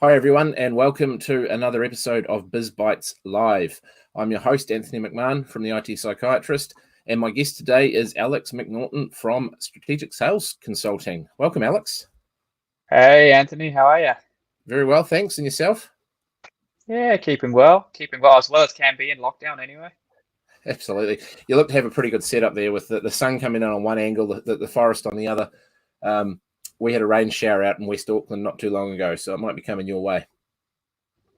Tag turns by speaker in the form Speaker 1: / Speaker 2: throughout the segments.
Speaker 1: Hi, everyone, and welcome to another episode of Biz Bites Live. I'm your host, Anthony McNaughten from the IT Psychiatrist, and my guest today is Alex McNaughten from Strategic Sales Consulting. Welcome, Alex.
Speaker 2: Hey Anthony, how are you?
Speaker 1: Very well, thanks. And yourself?
Speaker 2: Yeah, keeping well as well as can be in lockdown anyway.
Speaker 1: Absolutely. You look to have a pretty good setup there with the sun coming in on one angle, the forest on the other. We had a rain shower out in West Auckland not too long ago, so it might be coming your way.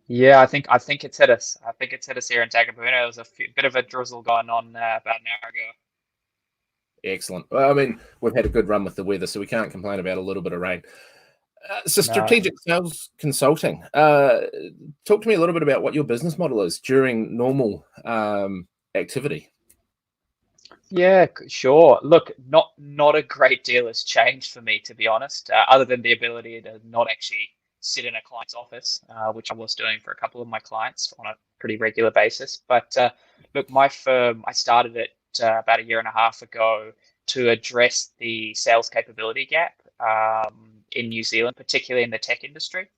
Speaker 2: Yeah, I think it's hit us. I think it's hit us here in Takapuna. There was bit of a drizzle going on about an hour ago.
Speaker 1: Excellent. Well, I mean, we've had a good run with the weather, so we can't complain about a little bit of rain. So
Speaker 2: No.
Speaker 1: Strategic Sales Consulting, talk to me a little bit about what your business model is during normal activity.
Speaker 2: Yeah, sure. Look, not a great deal has changed for me, to be honest, other than the ability to not actually sit in a client's office, which I was doing for a couple of my clients on a pretty regular basis. But look, my firm, I started it about a year and a half ago to address the sales capability gap in New Zealand, particularly in the tech industry.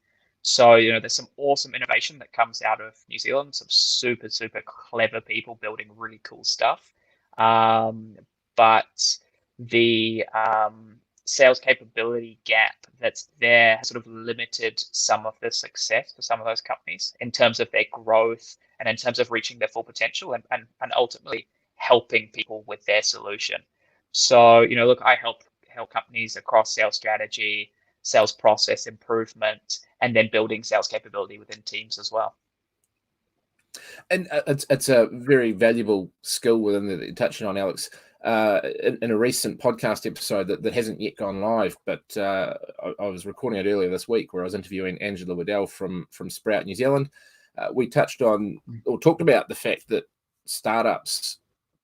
Speaker 2: So, there's some awesome innovation that comes out of New Zealand, some super, super clever people building really cool stuff. Um, but the sales capability gap that's there has sort of limited some of the success for some of those companies in terms of their growth and in terms of reaching their full potential and ultimately helping people with their solution. So, look, I help companies across sales strategy, sales process improvement, and then building sales capability within teams as well.
Speaker 1: And it's a very valuable skill within that you're touching on, Alex. In a recent podcast episode that hasn't yet gone live, but I was recording it earlier this week where I was interviewing Vidal from Sprout New Zealand. We touched on or talked about the fact that startups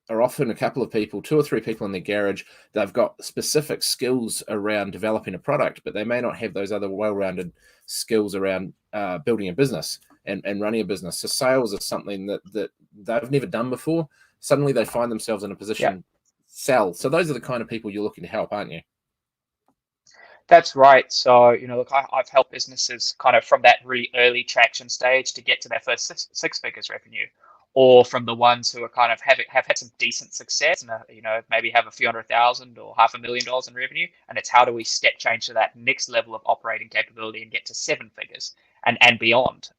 Speaker 1: are often a couple of people, 2 or 3 people in their garage. They've got specific skills around developing a product, but they may not have those other well-rounded skills around building a business and running a business. So sales is something that they've never done before. Suddenly they find themselves in a position to sell. So those are the kind of people you're looking to help, aren't you?
Speaker 2: That's right. So, look, I've helped businesses kind of from that really early traction stage to get to their first six figures revenue, or from the ones who are kind of have had some decent success and, maybe have a few $100,000 or $500,000 in revenue. And it's how do we step change to that next level of operating capability and get to 7 figures and beyond.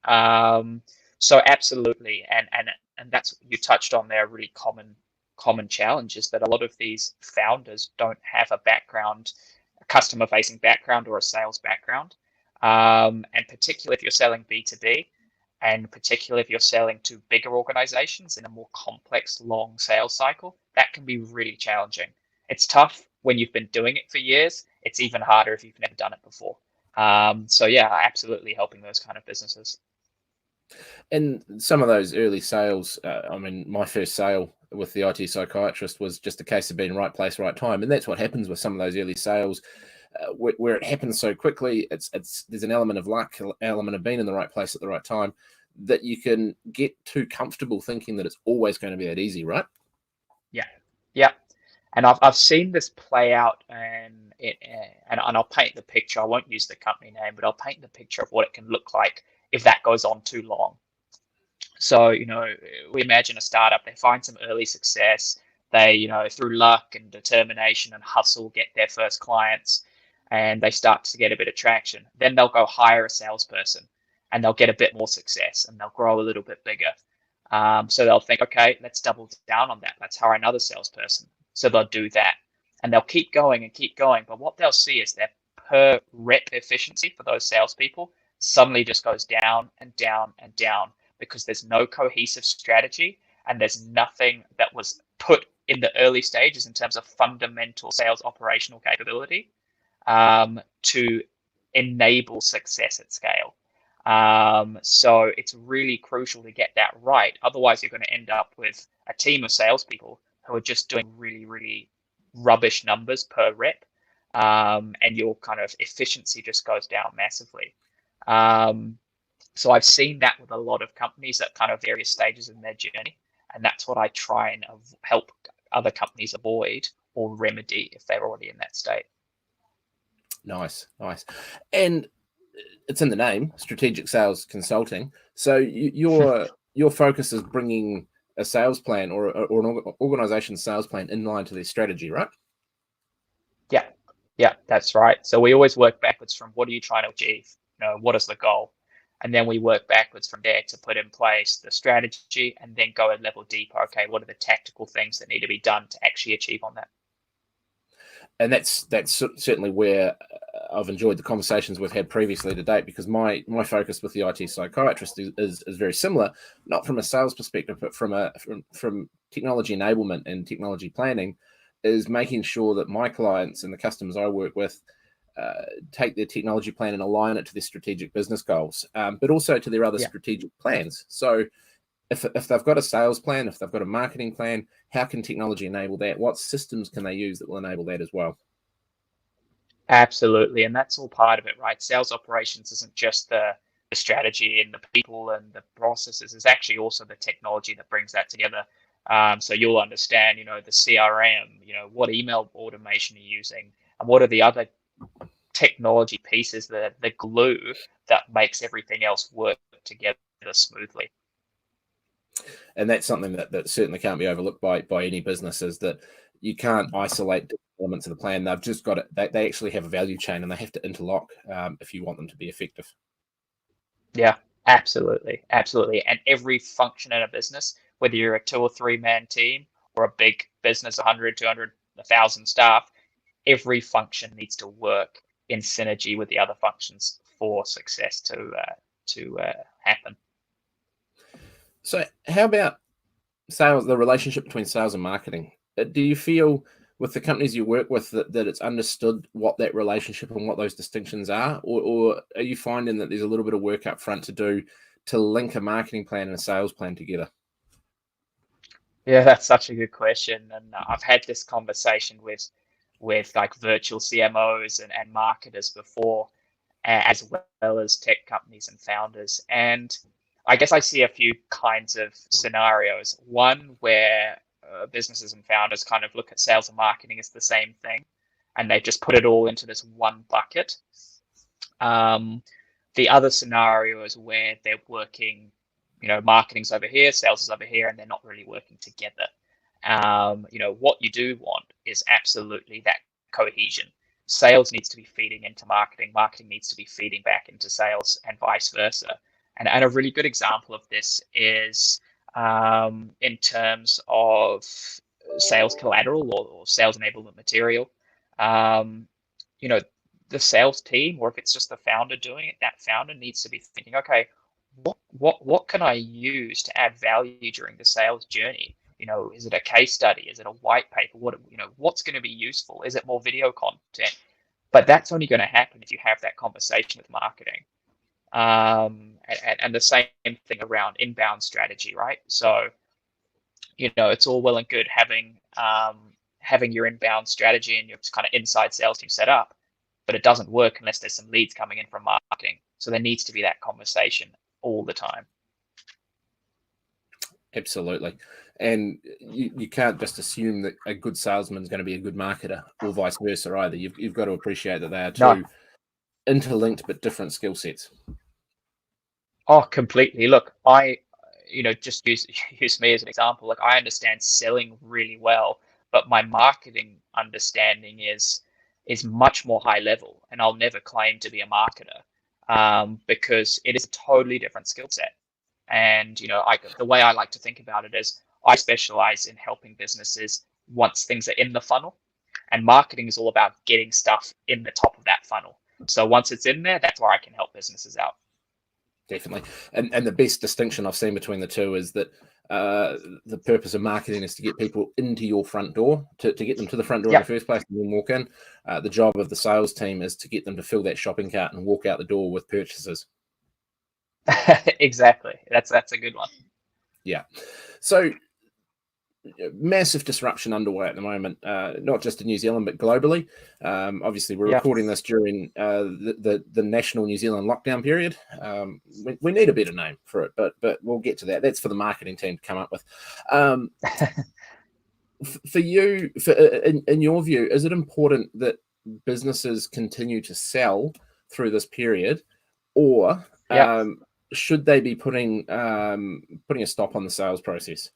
Speaker 2: So absolutely. And that's, you touched on there, a really common challenge is that a lot of these founders don't have a background, a customer facing background or a sales background. And particularly if you're selling B2B, and particularly if you're selling to bigger organizations in a more complex, long sales cycle, that can be really challenging. It's tough when you've been doing it for years. It's even harder if you've never done it before. So yeah, absolutely helping those kind of businesses.
Speaker 1: And some of those early sales, I mean, my first sale with the IT Psychiatrist was just a case of being right place, right time. And that's what happens with some of those early sales, where it happens so quickly. There's an element of luck, element of being in the right place at the right time, that you can get too comfortable thinking that it's always going to be that easy, right?
Speaker 2: Yeah. And I've seen this play out, and I'll paint the picture. I won't use the company name, but I'll paint the picture of what it can look like if that goes on too long. So, we imagine a startup, they find some early success. They, through luck and determination and hustle, get their first clients and they start to get a bit of traction. Then they'll go hire a salesperson and they'll get a bit more success and they'll grow a little bit bigger. So they'll think, okay, let's double down on that. Let's hire another salesperson. So they'll do that and they'll keep going and keep going. But what they'll see is their per rep efficiency for those salespeople suddenly just goes down and down and down because there's no cohesive strategy and there's nothing that was put in the early stages in terms of fundamental sales operational capability to enable success at scale. So it's really crucial to get that right. Otherwise, you're going to end up with a team of salespeople who are just doing really, really rubbish numbers per rep, and your kind of efficiency just goes down massively. So I've seen that with a lot of companies at kind of various stages in their journey, and that's what I try and help other companies avoid or remedy if they're already in that state.
Speaker 1: Nice. And it's in the name, strategic sales consulting. So your focus is bringing a sales plan or an organization's sales plan in line to their strategy, right?
Speaker 2: Yeah, that's right. So we always work backwards from what are you trying to achieve? What is the goal? And then we work backwards from there to put in place the strategy and then go a level deeper. Okay, what are the tactical things that need to be done to actually achieve on that?
Speaker 1: And that's certainly where I've enjoyed the conversations we've had previously to date, because my focus with the IT psychiatrist is very similar, not from a sales perspective, but from technology enablement and technology planning, is making sure that my clients and the customers I work with take their technology plan and align it to their strategic business goals, but also to their other strategic plans. So if they've got a sales plan, if they've got a marketing plan, how can technology enable that? What systems can they use that will enable that as well?
Speaker 2: Absolutely. And that's all part of it, right? Sales operations isn't just the strategy and the people and the processes. It's actually also the technology that brings that together. So you'll understand, the CRM, what email automation you're using, and what are the other technology pieces, the glue that makes everything else work together smoothly.
Speaker 1: And that's something that certainly can't be overlooked by any business, is that you can't isolate elements of the plan. They've just got it. They actually have a value chain, and they have to interlock if you want them to be effective.
Speaker 2: Yeah, absolutely. And every function in a business, whether you're a 2 or 3 man team or a big business, 100, 200, 1,000 staff, every function needs to work in synergy with the other functions for success to happen.
Speaker 1: So how about sales, the relationship between sales and marketing? Do you feel with the companies you work with that it's understood what that relationship and what those distinctions are? Or are you finding that there's a little bit of work up front to do to link a marketing plan and a sales plan together?
Speaker 2: Yeah, that's such a good question. And I've had this conversation with like virtual CMOs and marketers before, as well as tech companies and founders. And I guess I see a few kinds of scenarios. One where businesses and founders kind of look at sales and marketing as the same thing, and they just put it all into this one bucket. The other scenario is where they're working, marketing's over here, sales is over here, and they're not really working together. What you do want is absolutely that cohesion. Sales needs to be feeding into marketing. Marketing needs to be feeding back into sales, and vice versa. And a really good example of this is in terms of sales collateral or sales enablement material. The sales team, or if it's just the founder doing it, that founder needs to be thinking, okay, what can I use to add value during the sales journey? Is it a case study? Is it a white paper? What's going to be useful? Is it more video content? But that's only going to happen if you have that conversation with marketing. And the same thing around inbound strategy, right? So, it's all well and good having your inbound strategy and your kind of inside sales team set up, but it doesn't work unless there's some leads coming in from marketing. So there needs to be that conversation all the time.
Speaker 1: Absolutely. And you can't just assume that a good salesman is going to be a good marketer, or vice versa either. You've got to appreciate that they are two interlinked but different skill sets.
Speaker 2: Oh, completely. Look, I, just use me as an example. Like, I understand selling really well, but my marketing understanding is much more high level, and I'll never claim to be a marketer because it is a totally different skill set. And the way I like to think about it is I specialize in helping businesses once things are in the funnel, and marketing is all about getting stuff in the top of that funnel. So once it's in there, that's where I can help businesses out.
Speaker 1: Definitely. And the best distinction I've seen between the two is that the purpose of marketing is to get people into your front door, to get them to the front door in the first place and then walk in. The job of the sales team is to get them to fill that shopping cart and walk out the door with purchases.
Speaker 2: Exactly. That's a good one.
Speaker 1: Yeah. So massive disruption underway at the moment, not just in New Zealand, but globally. Obviously, we're recording this during the national New Zealand lockdown period. We need a better name for it, but we'll get to that. That's for the marketing team to come up with. For you, in your view, is it important that businesses continue to sell through this period, or
Speaker 2: Yeah.
Speaker 1: should they be putting a stop on the sales process?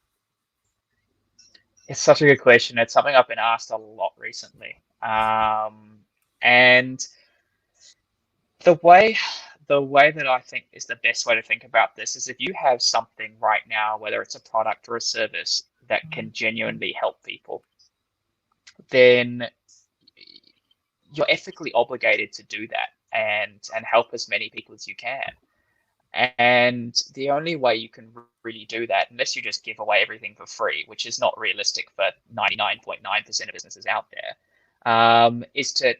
Speaker 2: It's such a good question. It's something I've been asked a lot recently. And the way that I think is the best way to think about this is if you have something right now, whether it's a product or a service that can genuinely help people, then you're ethically obligated to do that and help as many people as you can. And the only way you can really do that, unless you just give away everything for free, which is not realistic for 99.9% of businesses out there, is to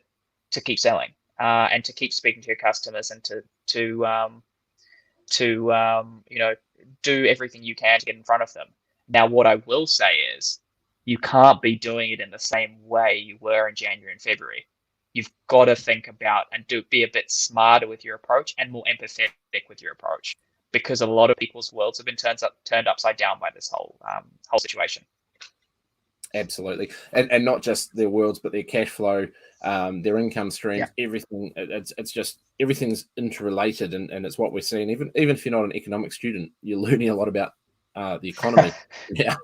Speaker 2: keep selling and to keep speaking to your customers and to do everything you can to get in front of them. Now, what I will say is you can't be doing it in the same way you were in January and February. You've got to think about and be a bit smarter with your approach and more empathetic with your approach, because a lot of people's worlds have been turned upside down by this whole situation.
Speaker 1: Absolutely, and not just their worlds, but their cash flow, their income streams, everything. It's just everything's interrelated, and it's what we're seeing. Even if you're not an economics student, you're learning a lot about the economy. Yeah.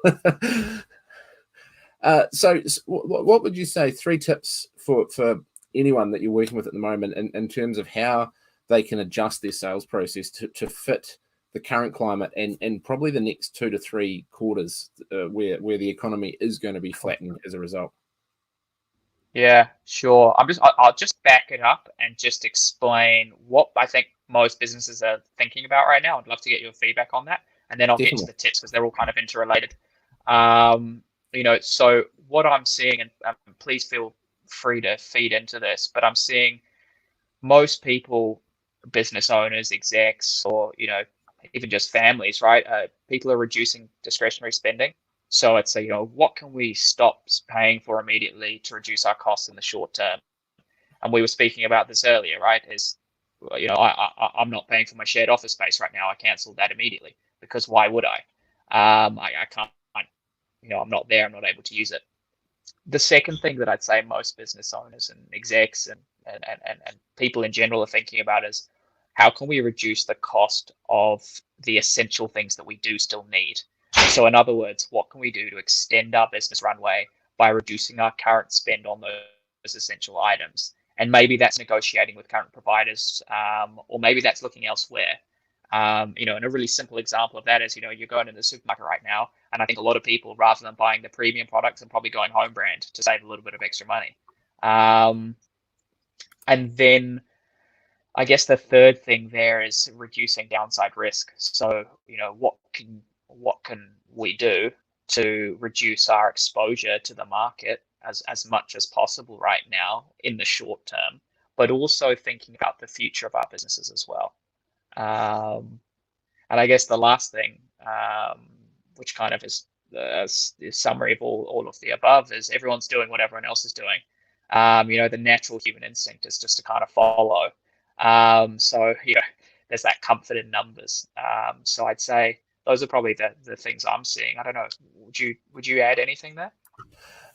Speaker 1: So what would you say? 3 tips for anyone that you're working with at the moment, in terms of how they can adjust their sales process to fit the current climate and probably the next 2 to 3 quarters where the economy is going to be flattened as a result.
Speaker 2: Yeah, sure. I'll just back it up and just explain what I think most businesses are thinking about right now. I'd love to get your feedback on that, and then I'll get into the tips because they're all kind of interrelated. So what I'm seeing, and please feel free to feed into this, but I'm seeing most people, business owners, execs, or even just families, right? People are reducing discretionary spending. So it's what can we stop paying for immediately to reduce our costs in the short term? And we were speaking about this earlier, right? I'm not paying for my shared office space right now. I cancelled that immediately because why would I? I can't. I'm not there. I'm not able to use it. The second thing that I'd say most business owners and execs and people in general are thinking about is how can we reduce the cost of the essential things that we do still need? So in other words, what can we do to extend our business runway by reducing our current spend on those essential items? And maybe that's negotiating with current providers, or maybe that's looking elsewhere. And a really simple example of that is, you're going to the supermarket right now, and I think a lot of people, rather than buying the premium products, are probably going home brand to save a little bit of extra money. And then I guess the third thing there is reducing downside risk. So, what can we do to reduce our exposure to the market as much as possible right now in the short term, but also thinking about the future of our businesses as well. And I guess the last thing, which kind of is the summary of all of the above, is everyone's doing what everyone else is doing. The natural human instinct is just to kind of follow. So there's that comfort in numbers. So I'd say those are probably the things I'm seeing. I don't know. Would you add anything there?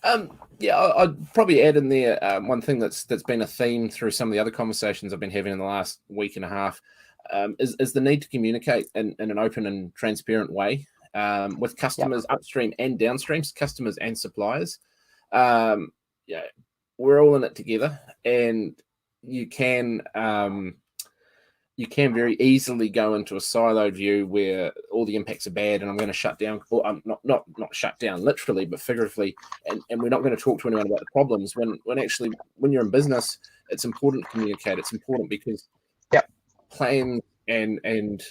Speaker 1: I'd probably add in there one thing that's been a theme through some of the other conversations I've been having in the last week and a half, is the need to communicate in an open and transparent way with customers, upstream and downstream, customers and suppliers. We're all in it together, and you can very easily go into a siloed view where all the impacts are bad and I'm going to shut down, or I'm not shut down literally, but figuratively, and we're not going to talk to anyone about the problems. When actually, when you're in business, it's important to communicate. It's important because plans and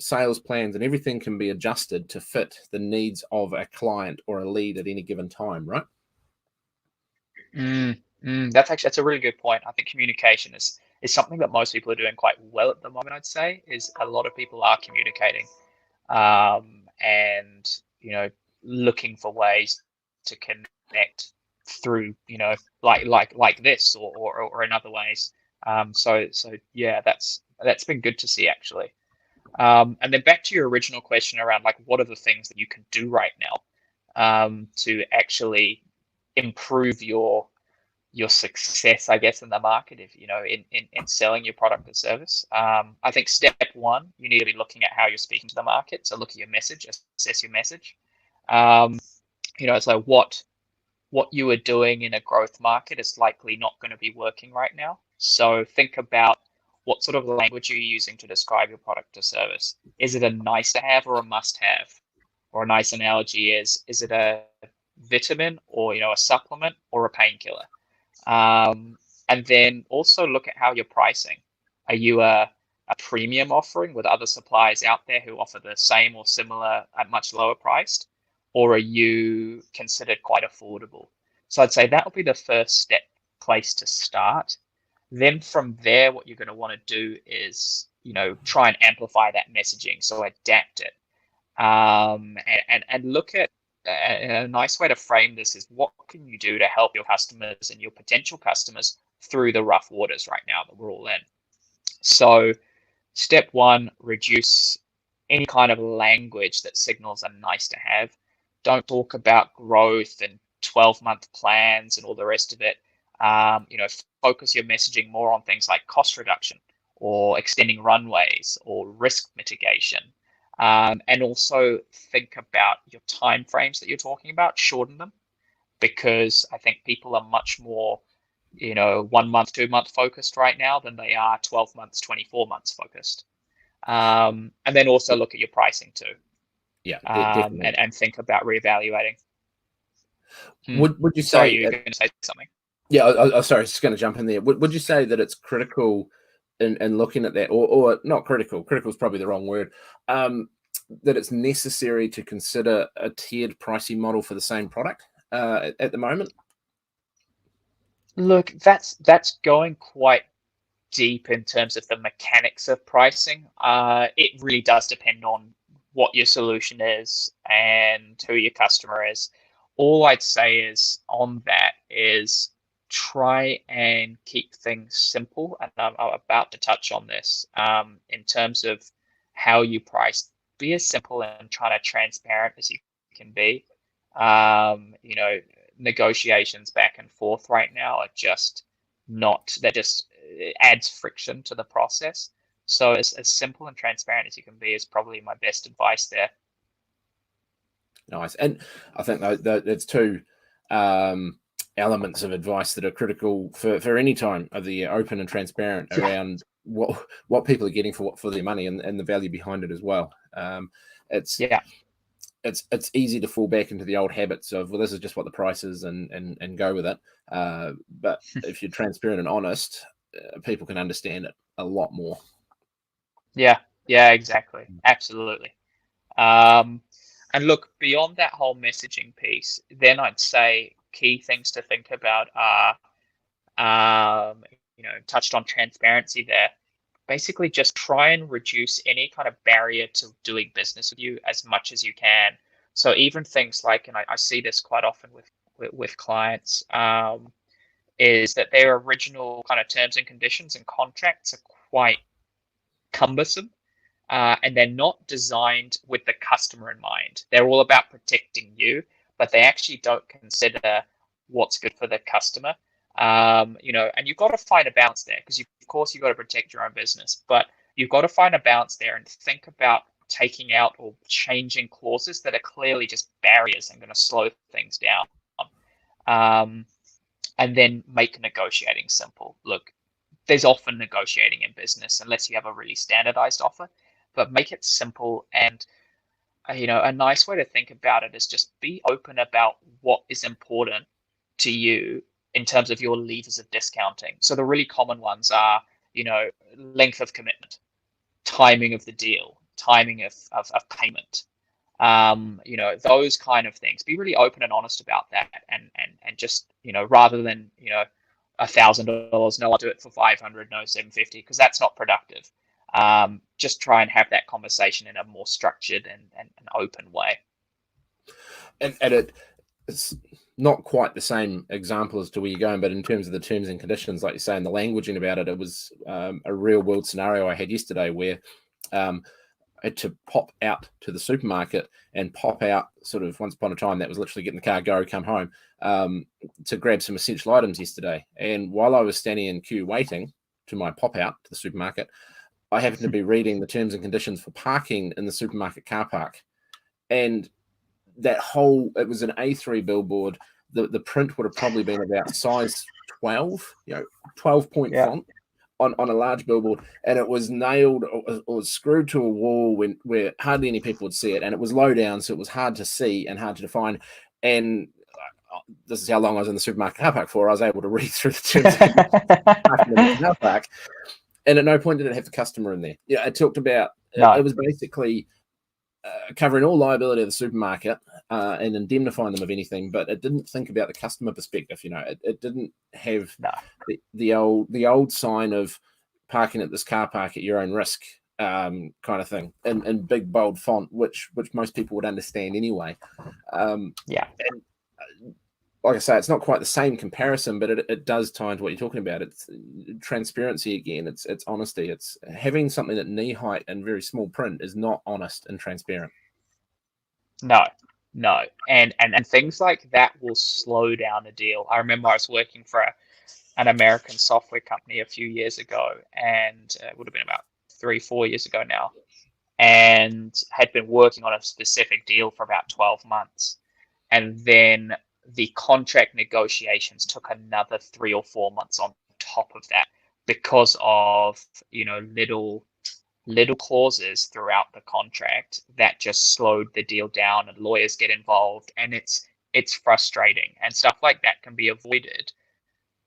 Speaker 1: sales plans and everything can be adjusted to fit the needs of a client or a lead at any given time, right?
Speaker 2: That's a really good point. I think communication is something that most people are doing quite well at the moment. I'd say is a lot of people are communicating, and looking for ways to connect through like this or in other ways. So yeah, that's been good to see actually. And then back to your original question around what are the things that you can do right now to actually improve your your success, I guess, in the market, if in selling your product or service. I think step one, you need to be looking at how you're speaking to the market. So look at your message, assess your message. It's like what you are doing in a growth market is likely not going to be working right now. So think about what sort of language you're using to describe your product or service. Is it a nice to have or a must have? Or a nice analogy is it a vitamin or a supplement or a painkiller? And then also look at how you're pricing. Are you a premium offering with other suppliers out there who offer the same or similar at much lower priced? Or are you considered quite affordable? So I'd say that will be the first place to start. Then from there, what you're going to want to do is, try and amplify that messaging. So adapt it. And look at a nice way to frame this is what can you do to help your customers and your potential customers through the rough waters right now that we're all in. So step one, reduce any kind of language that signals are nice to have. Don't talk about growth and 12-month plans and all the rest of it. Focus your messaging more on things like cost reduction or extending runways or risk mitigation. And also think about your time frames that you're talking about, shorten them, because I think people are much more, 1 month, 2 month focused right now than they are 12 months, 24 months focused. And then also look at your pricing too.
Speaker 1: Yeah,
Speaker 2: and think about reevaluating.
Speaker 1: Would you say?
Speaker 2: Sorry, you were going to say something?
Speaker 1: Yeah, I sorry, just going to jump in there. Would you say that it's critical in looking at that, or not critical? Critical is probably the wrong word. That it's necessary to consider a tiered pricing model for the same product at the moment?
Speaker 2: Look, that's going quite deep in terms of the mechanics of pricing. It really does depend on what your solution is and who your customer is. All I'd say is on that is try and keep things simple. And I'm about to touch on this in terms of how you price. Be as simple and trying to transparent as you can be. Negotiations back and forth right now are just not, that just adds friction to the process. So as simple and transparent as you can be is probably my best advice there.
Speaker 1: Nice. And I think that's two elements of advice that are critical for any time of the year, open and transparent around what people are getting for their money and the value behind it as well. It's easy to fall back into the old habits of, well, this is just what the price is and go with it. But if you're transparent and honest, people can understand it a lot more.
Speaker 2: Yeah, exactly. Absolutely. And look, beyond that whole messaging piece, then I'd say key things to think about are, touched on transparency there. Basically, just try and reduce any kind of barrier to doing business with you as much as you can. So even things like, and I see this quite often with clients, is that their original kind of terms and conditions and contracts are quite cumbersome. And they're not designed with the customer in mind. They're all about protecting you, but they actually don't consider what's good for the customer. And you've got to find a balance there because of course you've got to protect your own business, but you've got to find a balance there and think about taking out or changing clauses that are clearly just barriers and going to slow things down. And then make negotiating simple. Look, there's often negotiating in business unless you have a really standardized offer, but make it simple. And a nice way to think about it is just be open about what is important to you in terms of your levers of discounting. So the really common ones are, length of commitment, timing of the deal, timing of payment, those kind of things. Be really open and honest about that, and just, rather than, $1,000, no, I'll do it for 500, no, 750, because that's not productive. Just try and have that conversation in a more structured and an open way.
Speaker 1: And it's not quite the same example as to where you're going, but in terms of the terms and conditions, like you say, and the languaging about it, it was a real world scenario I had yesterday where had to pop out to the supermarket and pop out sort of once upon a time. That was literally get in the car, go, come home, to grab some essential items yesterday. And while I was standing in queue waiting to my pop out to the supermarket, I happened to be reading the terms and conditions for parking in the supermarket car park. And that whole, it was an A3 billboard. The print would have probably been about size 12, 12-point font on a large billboard, and it was nailed or screwed to a wall where hardly any people would see it, and it was low down, so it was hard to see and hard to define. And this is how long I was in the supermarket car park for. I was able to read through the terms in the car park, and at no point did it have the customer in there. It talked about it was basically covering all liability of the supermarket and indemnifying them of anything, but it didn't think about the customer perspective. It didn't have the old sign of parking at this car park at your own risk kind of thing in big bold font, which most people would understand anyway. And, like I say, it's not quite the same comparison, but it does tie into what you're talking about. It's transparency again. It's honesty. It's having something at knee height and very small print is not honest and transparent.
Speaker 2: No. And things like that will slow down a deal. I remember I was working for an American software company a few years ago, and it would have been about 3-4 years ago now, and had been working on a specific deal for about 12 months. And then the contract negotiations took another 3 or 4 months on top of that because of little clauses throughout the contract that just slowed the deal down, and lawyers get involved, and it's frustrating. And stuff like that can be avoided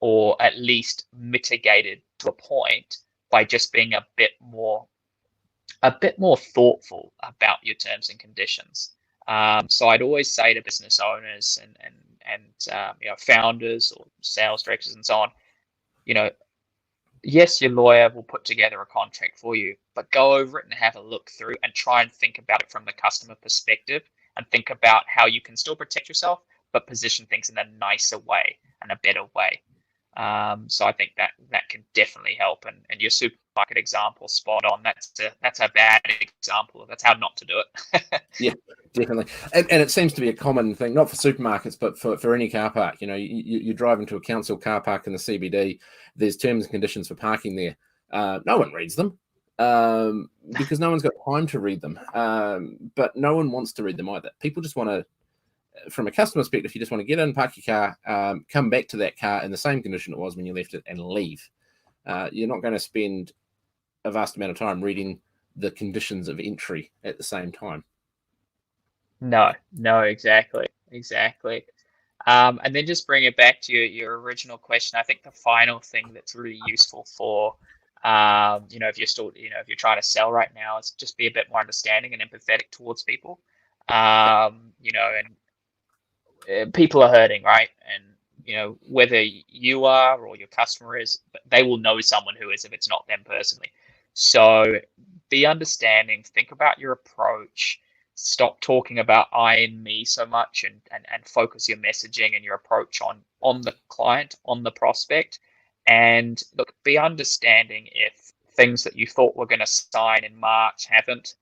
Speaker 2: or at least mitigated to a point by just being a bit more thoughtful about your terms and conditions. So I'd always say to business owners and founders or sales directors and so on, yes, your lawyer will put together a contract for you, but go over it and have a look through and try and think about it from the customer perspective and think about how you can still protect yourself, but position things in a nicer way and a better way. So I think that can definitely help. And your supermarket example, spot on. That's a bad example. That's how not to do it.
Speaker 1: Yeah, definitely. And it seems to be a common thing, not for supermarkets, but for any car park. You drive into a council car park in the CBD. There's terms and conditions for parking there. No one reads them because no one's got time to read them. But no one wants to read them either. People just want to, from a customer perspective, you just want to get in, park your car, come back to that car in the same condition it was when you left it, and leave. You're not going to spend a vast amount of time reading the conditions of entry at the same time.
Speaker 2: No, exactly. And then just bring it back to your original question. I think the final thing that's really useful for, if you're still, if you're trying to sell right now, is just be a bit more understanding and empathetic towards people. And people are hurting, right? And whether you are or your customer is, they will know someone who is if it's not them personally. So be understanding, think about your approach, stop talking about I and me so much, and focus your messaging and your approach on the client, on the prospect. And look, be understanding if things that you thought were going to sign in March haven't.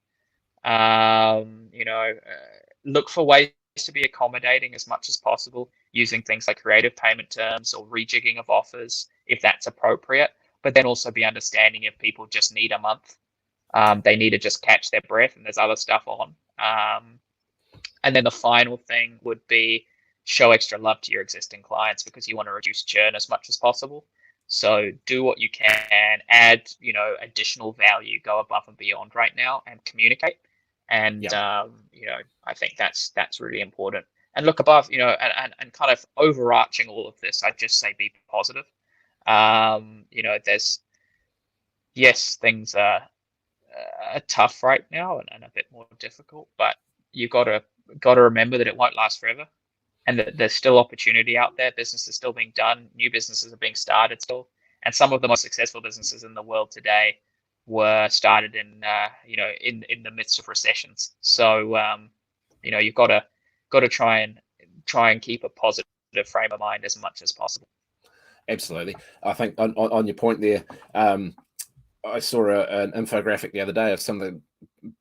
Speaker 2: Look for ways to be accommodating as much as possible, using things like creative payment terms or rejigging of offers if that's appropriate. But then also be understanding if people just need a month. They need to just catch their breath, and there's other stuff on. And then the final thing would be show extra love to your existing clients, because you want to reduce churn as much as possible. So do what you can, add, additional value, go above and beyond right now, and communicate. And, I think that's really important. And look above, and kind of overarching all of this, I'd just say be positive. Things are tough right now and a bit more difficult, but you got to remember that it won't last forever, and that there's still opportunity out there. Business is still being done. New businesses are being started still, and some of the most successful businesses in the world today were started in the midst of recessions. So you've got to try and keep a positive frame of mind as much as possible.
Speaker 1: Absolutely. I think on your point there, I saw an infographic the other day of some of the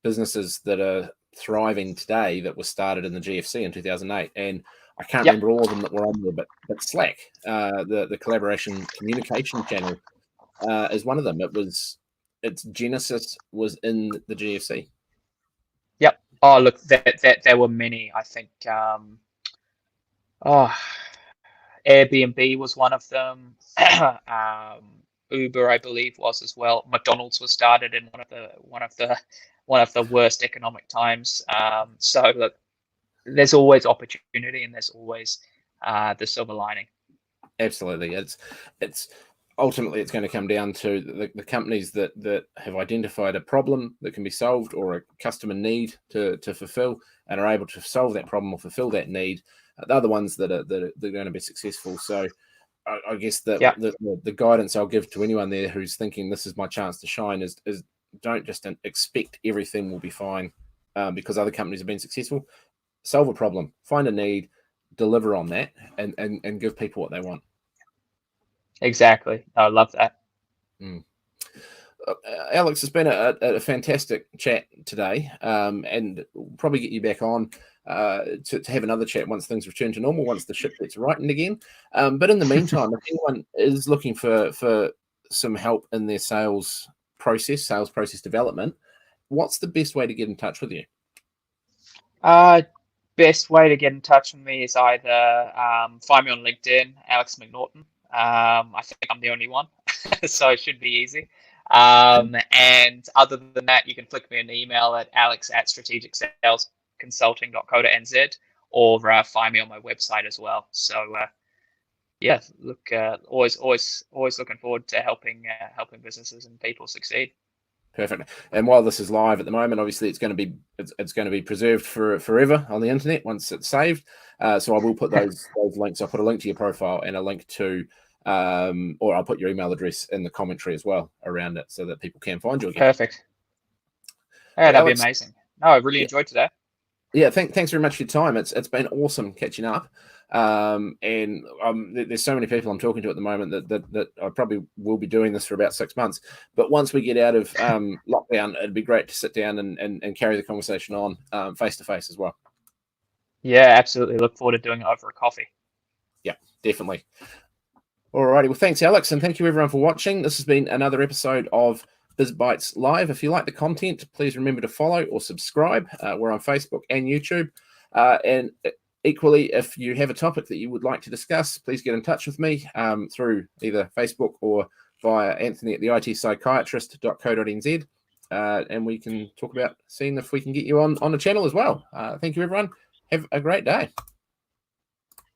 Speaker 1: businesses that are thriving today that were started in the GFC in 2008, and I can't remember all of them that were on there, but Slack, the collaboration communication channel, is one of them. Its genesis was in the GFC.
Speaker 2: Yep. Oh, look, there were many. I think Airbnb was one of them. Uber, I believe, was as well. McDonald's was started in one of the worst economic times. So look, there's always opportunity, and there's always the silver lining.
Speaker 1: Absolutely, it's ultimately it's going to come down to the companies that have identified a problem that can be solved, or a customer need to fulfill, and are able to solve that problem or fulfill that need. They're the ones that are going to be successful. So I guess the guidance I'll give to anyone there who's thinking this is my chance to shine is don't just expect everything will be fine because other companies have been successful. Solve a problem, find a need, deliver on that, and give people what they want.
Speaker 2: Exactly. I love that.
Speaker 1: Alex, it's been a fantastic chat today, and we'll probably get you back on to have another chat once things return to normal, once the ship gets rightened again. But in the meantime, if anyone is looking for some help in their sales process development, what's the best way to get in touch with you?
Speaker 2: Best way to get in touch with me is either find me on LinkedIn, Alex McNaughten. I think I'm the only one, so it should be easy. And other than that, you can flick me an email at alex@strategicsalesconsulting.co.nz, or find me on my website as well. So yeah, look, always looking forward to helping businesses and people succeed.
Speaker 1: Perfect. And while this is live at the moment, obviously it's going to be preserved for forever on the internet once it's saved. So I will put those links. I'll put a link to your profile and a link to, or I'll put your email address in the commentary as well around it, so that people can find you again.
Speaker 2: Perfect. Yeah, that'd be amazing. No, I really enjoyed today.
Speaker 1: Yeah, thanks very much for your time. It's been awesome catching up. And there's so many people I'm talking to at the moment that I probably will be doing this for about 6 months. But once we get out of lockdown, it'd be great to sit down and carry the conversation on face to face as well.
Speaker 2: Yeah, absolutely. Look forward to doing it over a coffee.
Speaker 1: Yeah, definitely. Alrighty. Well, thanks, Alex, and thank you everyone for watching. This has been another episode of BizBytes Live. If you like the content, please remember to follow or subscribe. We're on Facebook and YouTube. And equally, if you have a topic that you would like to discuss, please get in touch with me through either Facebook or via Anthony at the itpsychiatrist.co.nz. And we can talk about seeing if we can get you on the channel as well. Thank you, everyone. Have a great day.